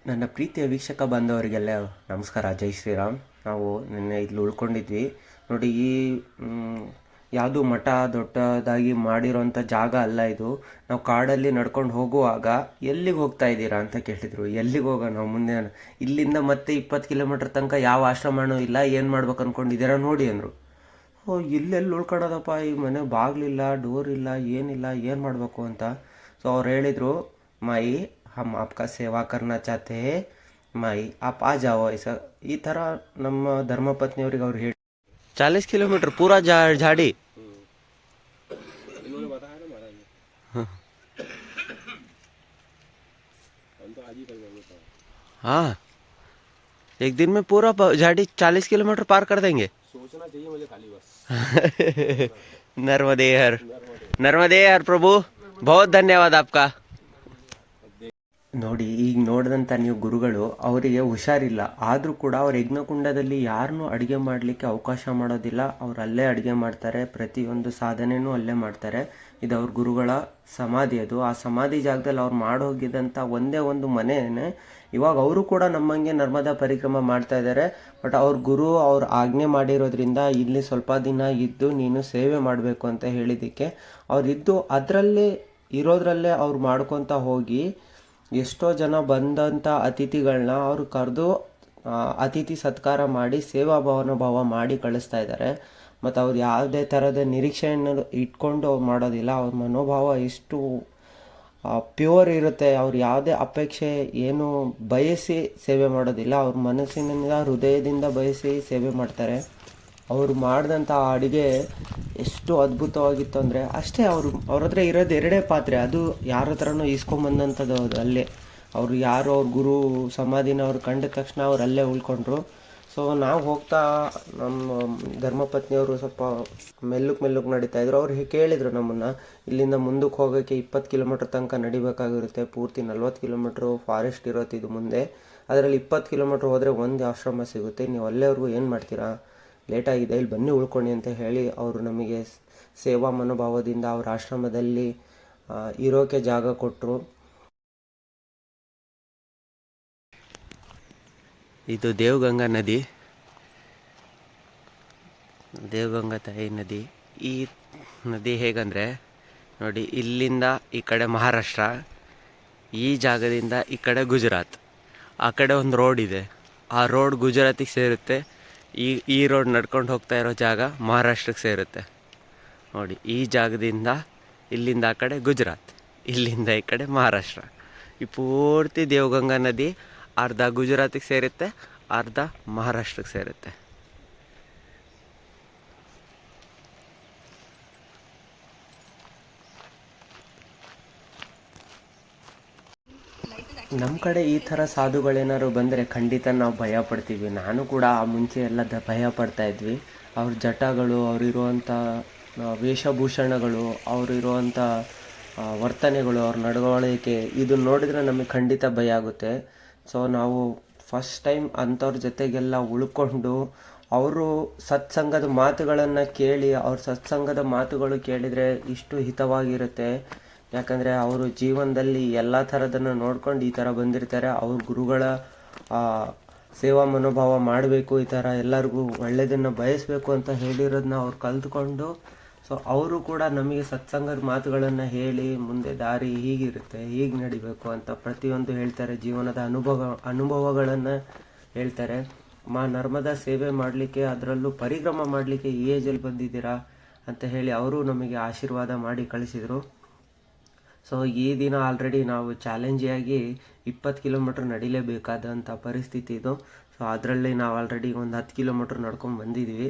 ನನ್ನ ಪ್ರೀತಿಯ ವೀಕ್ಷಕ ಬಾಂಧವರಿಗೆಲ್ಲ ನಮಸ್ಕಾರ. ಜೈ ಶ್ರೀರಾಮ್. ನಾವು ನಿನ್ನೆ ಇಲ್ಲಿ ಉಳ್ಕೊಂಡಿದ್ವಿ ನೋಡಿ. ಈ ಯಾವುದು ಮಠ ದೊಡ್ಡದಾಗಿ ಮಾಡಿರೋಂಥ ಜಾಗ ಅಲ್ಲ ಇದು. ನಾವು ಕಾಡಲ್ಲಿ ನಡ್ಕೊಂಡು ಹೋಗುವಾಗ ಎಲ್ಲಿಗೆ ಹೋಗ್ತಾ ಇದ್ದೀರಾ ಅಂತ ಕೇಳಿದರು. ಎಲ್ಲಿಗೆ ಹೋಗೋಣ, ನಾವು ಮುಂದೆ ಇಲ್ಲಿಂದ ಮತ್ತೆ 20 ಕಿಲೋಮೀಟ್ರ್ ತನಕ ಯಾವ ಆಶ್ರಮನೂ ಇಲ್ಲ, ಏನು ಮಾಡ್ಬೇಕು ಅಂದ್ಕೊಂಡಿದ್ದೀರಾ ನೋಡಿ ಅಂದರು. ಓ, ಇಲ್ಲೆಲ್ಲಿ ಉಳ್ಕೊಳ್ಳೋದಪ್ಪ, ಈ ಮನೆ ಬಾಗಿಲಿಲ್ಲ, ಡೋರ್ ಇಲ್ಲ, ಏನಿಲ್ಲ, ಏನು ಮಾಡಬೇಕು ಅಂತ. ಸೊ ಅವ್ರು ಹೇಳಿದರು, ಮಾಯಿ हम आपका सेवा करना चाहते हैं माई, आप आ जाओ ऐसा. ಈ ಥರ ನಮ್ಮ ಧರ್ಮಪತ್ನಿಯವ್ರಿಗೆ ಅವ್ರು ಹೇಳಿ 40 किलोमीटर पूरा झाड़ी. हाँ, एक दिन में पूरा झाड़ी 40 किलोमीटर पार कर देंगे. सोचना चाहिए मुझे खाली बस. नर्मदे हर, नर्मदे हर प्रभु, बहुत धन्यवाद आपका. ನೋಡಿ, ಈಗ ನೋಡಿದಂಥ ನೀವು ಗುರುಗಳು, ಅವರಿಗೆ ಹುಷಾರಿಲ್ಲ, ಆದರೂ ಕೂಡ ಅವ್ರ ಯಜ್ಞಕುಂಡದಲ್ಲಿ ಯಾರನ್ನೂ ಅಡುಗೆ ಮಾಡಲಿಕ್ಕೆ ಅವಕಾಶ ಮಾಡೋದಿಲ್ಲ. ಅವ್ರು ಅಲ್ಲೇ ಅಡುಗೆ ಮಾಡ್ತಾರೆ, ಪ್ರತಿಯೊಂದು ಸಾಧನೆಯೂ ಅಲ್ಲೇ ಮಾಡ್ತಾರೆ. ಇದು ಅವ್ರ ಗುರುಗಳ ಸಮಾಧಿ. ಅದು ಆ ಸಮಾಧಿ ಜಾಗದಲ್ಲಿ ಅವ್ರು ಮಾಡೋಗಿದ್ದಂಥ ಒಂದೇ ಒಂದು ಮನೆಯೇ. ಇವಾಗ ಅವರು ಕೂಡ ನಮ್ಮಂಗೆ ನರ್ಮದಾ ಪರಿಕ್ರಮ ಮಾಡ್ತಾ ಇದ್ದಾರೆ. ಬಟ್ ಅವ್ರ ಗುರು ಅವ್ರು ಆಜ್ಞೆ ಮಾಡಿರೋದ್ರಿಂದ ಇಲ್ಲಿ ಸ್ವಲ್ಪ ದಿನ ಇದ್ದು ನೀನು ಸೇವೆ ಮಾಡಬೇಕು ಅಂತ ಹೇಳಿದ್ದಕ್ಕೆ ಅವರಿದ್ದು ಅದರಲ್ಲೇ ಇರೋದ್ರಲ್ಲೇ ಅವ್ರು ಮಾಡ್ಕೊತ ಹೋಗಿ ಎಷ್ಟೋ ಜನ ಬಂದಂಥ ಅತಿಥಿಗಳನ್ನ ಅವರು ಕರೆದು ಅತಿಥಿ ಸತ್ಕಾರ ಮಾಡಿ ಸೇವಾ ಭಾವ ಮಾಡಿ ಕಳಿಸ್ತಾ ಇದ್ದಾರೆ. ಮತ್ತು ಅವ್ರು ಯಾವುದೇ ಥರದ ನಿರೀಕ್ಷೆಯನ್ನು ಇಟ್ಕೊಂಡು ಅವ್ರು ಮಾಡೋದಿಲ್ಲ. ಅವ್ರ ಮನೋಭಾವ ಎಷ್ಟು ಪ್ಯೂರ್ ಇರುತ್ತೆ. ಅವ್ರು ಯಾವುದೇ ಅಪೇಕ್ಷೆ ಏನು ಬಯಸಿ ಸೇವೆ ಮಾಡೋದಿಲ್ಲ. ಅವ್ರ ಮನಸ್ಸಿನಿಂದ ಹೃದಯದಿಂದ ಬಯಸಿ ಸೇವೆ ಮಾಡ್ತಾರೆ. ಅವರು ಮಾಡಿದಂಥ ಅಡುಗೆ ಎಷ್ಟು ಅದ್ಭುತವಾಗಿತ್ತು ಅಂದರೆ ಅಷ್ಟೇ. ಅವ್ರ ಹತ್ರ ಇರೋದು ಎರಡೇ ಪಾತ್ರೆ, ಅದು ಯಾರ ಹತ್ರನೂ ಇಸ್ಕೊಂಬಂದಂಥದ್ದು. ಅಲ್ಲೇ ಅವರು ಯಾರು ಅವ್ರ ಗುರು ಸಮಾಧಿನ ಅವ್ರು ಕಂಡ ತಕ್ಷಣ ಅವ್ರು ಅಲ್ಲೇ ಉಳ್ಕೊಂಡ್ರು. ಸೊ ನಾವು ಹೋಗ್ತಾ ನಮ್ಮ ಧರ್ಮಪತ್ನಿಯವರು ಸ್ವಲ್ಪ ಮೆಲ್ಲಕ್ಕೆ ನಡೀತಾಯಿದ್ರು. ಅವ್ರು ಕೇಳಿದರು ನಮ್ಮನ್ನು, ಇಲ್ಲಿಂದ ಮುಂದಕ್ಕೆ ಹೋಗೋಕ್ಕೆ 20 ಕಿಲೋಮೀಟ್ರ್ ತನಕ ನಡಿಬೇಕಾಗಿರುತ್ತೆ. ಪೂರ್ತಿ 40 ಕಿಲೋಮೀಟ್ರು ಫಾರೆಸ್ಟ್ ಇರೋತಿದು ಮುಂದೆ. ಅದರಲ್ಲಿ 20 ಕಿಲೋಮೀಟ್ರ್ ಹೋದರೆ ಒಂದು ಆಶ್ರಮ ಸಿಗುತ್ತೆ. ನೀವು ಅಲ್ಲೇವರೆಗೂ ಏನು ಮಾಡ್ತೀರಾ, ಲೇಟಾಗಿದೆ, ಇಲ್ಲಿ ಬನ್ನಿ ಉಳ್ಕೊಳ್ಳಿ ಅಂತ ಹೇಳಿ ಅವರು ನಮಗೆ ಸೇವಾ ಮನೋಭಾವದಿಂದ ಅವರ ಆಶ್ರಮದಲ್ಲಿ ಇರೋಕ್ಕೆ ಜಾಗ ಕೊಟ್ಟರು. ಇದು ದೇವಗಂಗಾ ನದಿ, ದೇವಗಂಗಾ ತಾಯಿ ನದಿ. ಈ ನದಿ ಹೇಗಂದರೆ ನೋಡಿ, ಇಲ್ಲಿಂದ ಈ ಕಡೆ ಮಹಾರಾಷ್ಟ್ರ, ಈ ಜಾಗದಿಂದ ಈ ಕಡೆ ಗುಜರಾತ್. ಆ ಕಡೆ ಒಂದು ರೋಡ್ ಇದೆ, ಆ ರೋಡ್ ಗುಜರಾತಿಗೆ ಸೇರುತ್ತೆ. ಈ ರೋಡ್ ನಡ್ಕೊಂಡು ಹೋಗ್ತಾ ಇರೋ ಜಾಗ ಮಹಾರಾಷ್ಟ್ರಕ್ಕೆ ಸೇರುತ್ತೆ. ನೋಡಿ, ಈ ಜಾಗದಿಂದ ಇಲ್ಲಿಂದ ಆ ಕಡೆ ಗುಜರಾತ್, ಇಲ್ಲಿಂದ ಈ ಕಡೆ ಮಹಾರಾಷ್ಟ್ರ. ಈ ಪೂರ್ತಿ ದೇವಗಂಗಾ ನದಿ ಅರ್ಧ ಗುಜರಾತಿಗೆ ಸೇರುತ್ತೆ, ಅರ್ಧ ಮಹಾರಾಷ್ಟ್ರಕ್ಕೆ ಸೇರುತ್ತೆ. ನಮ್ಮ ಕಡೆ ಈ ಥರ ಸಾಧುಗಳೇನಾದ್ರು ಬಂದರೆ ಖಂಡಿತ ನಾವು ಭಯ ಪಡ್ತೀವಿ. ನಾನು ಕೂಡ ಆ ಮುಂಚೆ ಎಲ್ಲ ಭಯ ಪಡ್ತಾಯಿದ್ವಿ. ಅವ್ರ ಜಟಗಳು, ಅವರಿರುವಂಥ ವೇಷಭೂಷಣಗಳು, ಅವರಿರುವಂಥ ವರ್ತನೆಗಳು, ಅವ್ರ ನಡವಳಿಕೆ, ಇದನ್ನು ನೋಡಿದರೆ ನಮಗೆ ಖಂಡಿತ ಭಯ ಆಗುತ್ತೆ. ಸೊ ನಾವು ಫಸ್ಟ್ ಟೈಮ್ ಅಂಥವ್ರ ಜೊತೆಗೆಲ್ಲ ಉಳ್ಕೊಂಡು ಅವರು ಸತ್ಸಂಗದ ಮಾತುಗಳನ್ನು ಕೇಳಿ, ಅವ್ರ ಸತ್ಸಂಗದ ಮಾತುಗಳು ಕೇಳಿದರೆ ಇಷ್ಟು ಹಿತವಾಗಿರುತ್ತೆ. ಯಾಕಂದರೆ ಅವರು ಜೀವನದಲ್ಲಿ ಎಲ್ಲ ಥರದನ್ನು ನೋಡ್ಕೊಂಡು ಈ ಥರ ಬಂದಿರ್ತಾರೆ. ಅವ್ರ ಗುರುಗಳ ಸೇವಾ ಮನೋಭಾವ ಮಾಡಬೇಕು, ಈ ಥರ ಎಲ್ಲರಿಗೂ ಒಳ್ಳೆಯದನ್ನು ಬಯಸಬೇಕು ಅಂತ ಹೇಳಿರೋದನ್ನ ಅವ್ರು ಕಲ್ತ್ಕೊಂಡು, ಸೊ ಅವರು ಕೂಡ ನಮಗೆ ಸತ್ಸಂಗದ ಮಾತುಗಳನ್ನು ಹೇಳಿ ಮುಂದೆ ದಾರಿ ಹೀಗಿರುತ್ತೆ, ಹೀಗೆ ನಡಿಬೇಕು ಅಂತ ಪ್ರತಿಯೊಂದು ಹೇಳ್ತಾರೆ. ಜೀವನದ ಅನುಭವಗಳನ್ನು ಹೇಳ್ತಾರೆ. ನರ್ಮದಾ ಸೇವೆ ಮಾಡಲಿಕ್ಕೆ, ಅದರಲ್ಲೂ ಪರಿಕ್ರಮ ಮಾಡಲಿಕ್ಕೆ ಈ ಏಜಲ್ಲಿ ಬಂದಿದ್ದೀರಾ ಅಂತ ಹೇಳಿ ಅವರು ನಮಗೆ ಆಶೀರ್ವಾದ ಮಾಡಿ ಕಳಿಸಿದರು. ಸೊ ಈ ದಿನ ಆಲ್ರೆಡಿ ನಾವು ಚಾಲೆಂಜಿಯಾಗಿ 20 ಕಿಲೋಮೀಟ್ರ್ ನಡಿಲೇಬೇಕಾದಂಥ ಪರಿಸ್ಥಿತಿ ಇದು. ಸೊ ಅದರಲ್ಲಿ ನಾವು ಆಲ್ರೆಡಿ ಒಂದು 10 ಕಿಲೋಮೀಟ್ರ್ ನಡ್ಕೊಂಡು ಬಂದಿದ್ದೀವಿ.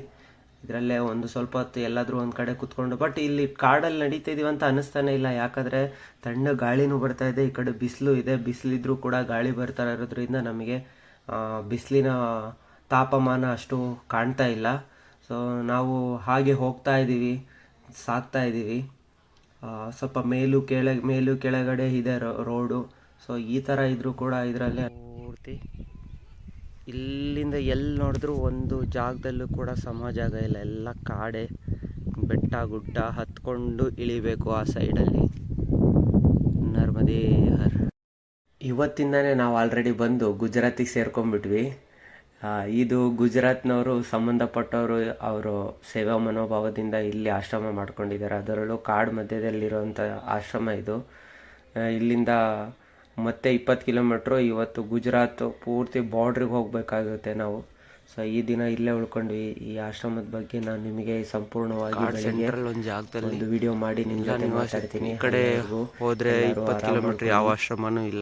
ಇದರಲ್ಲೇ ಒಂದು ಸ್ವಲ್ಪ ಹೊತ್ತು ಎಲ್ಲಾದರೂ ಒಂದು ಕಡೆ ಕೂತ್ಕೊಂಡು, ಬಟ್ ಇಲ್ಲಿ ಕಾಡಲ್ಲಿ ನಡೀತಿದ್ದೀವಿ ಅಂತ ಅನ್ನಿಸ್ತಾನೆ ಇಲ್ಲ. ಯಾಕಂದರೆ ತಣ್ಣ ಗಾಳಿನೂ ಬರ್ತಾಯಿದೆ, ಈ ಕಡೆ ಬಿಸಿಲು ಇದೆ. ಬಿಸಿಲಿದ್ರೂ ಕೂಡ ಗಾಳಿ ಬರ್ತಾ ಇರೋದ್ರಿಂದ ನಮಗೆ ಬಿಸಿಲಿನ ತಾಪಮಾನ ಅಷ್ಟು ಕಾಣ್ತಾ ಇಲ್ಲ. ಸೊ ನಾವು ಹಾಗೆ ಹೋಗ್ತಾ ಇದ್ದೀವಿ, ಸಾಗ್ತಾ ಇದ್ದೀವಿ. ಸ್ವಲ್ಪ ಮೇಲು ಕೆಳಗಡೆ ಇದೆ ರೋಡು. ಸೊ ಈ ಥರ ಇದ್ರೂ ಕೂಡ ಇದರಲ್ಲೇ ಪೂರ್ತಿ ಇಲ್ಲಿಂದ ಎಲ್ಲಿ ನೋಡಿದ್ರೂ ಒಂದು ಜಾಗದಲ್ಲೂ ಕೂಡ ಜಾಗ ಇಲ್ಲ, ಎಲ್ಲ ಕಾಡೆ, ಬೆಟ್ಟ ಗುಡ್ಡ ಹತ್ಕೊಂಡು ಇಳಿಬೇಕು ಆ ಸೈಡಲ್ಲಿ. ನರ್ಮದೇ ಹರ್. ಇವತ್ತಿಂದನೇ ನಾವು ಆಲ್ರೆಡಿ ಬಂದು ಗುಜರಾತಿಗೆ ಸೇರ್ಕೊಂಡ್ಬಿಟ್ವಿ. ಇದು ಗುಜರಾತ್ನವರು ಸಂಬಂಧಪಟ್ಟವರು ಅವರು ಸೇವಾ ಮನೋಭಾವದಿಂದ ಇಲ್ಲಿ ಆಶ್ರಮ ಮಾಡ್ಕೊಂಡಿದ್ದಾರೆ. ಅದರಲ್ಲೂ ಕಾಡು ಮಧ್ಯದಲ್ಲಿರುವಂಥ ಆಶ್ರಮ ಇದು. ಇಲ್ಲಿಂದ ಮತ್ತೆ 20 ಕಿಲೋಮೀಟ್ರು. ಇವತ್ತು ಗುಜರಾತ್ ಪೂರ್ತಿ ಬಾರ್ಡ್ರಿಗೆ ಹೋಗಬೇಕಾಗುತ್ತೆ ನಾವು. ಸೊ ಈ ದಿನ ಇಲ್ಲೇ ಉಳ್ಕೊಂಡ್ವಿ. ಈ ಆಶ್ರಮದ ಬಗ್ಗೆ ನಾನು ನಿಮಗೆ ಸಂಪೂರ್ಣವಾಗಿ ಒಂದು ವಿಡಿಯೋ ಮಾಡಿ ನಿಮ್ಮ ಜೊತೆ ಮಾತಾಡ್ತೀನಿ. ಈ ಕಡೆ ಹೋದ್ರೆ 20 ಕಿಲೋಮೀಟರ್ ಯಾವ ಆಶ್ರಮನೂ ಇಲ್ಲ.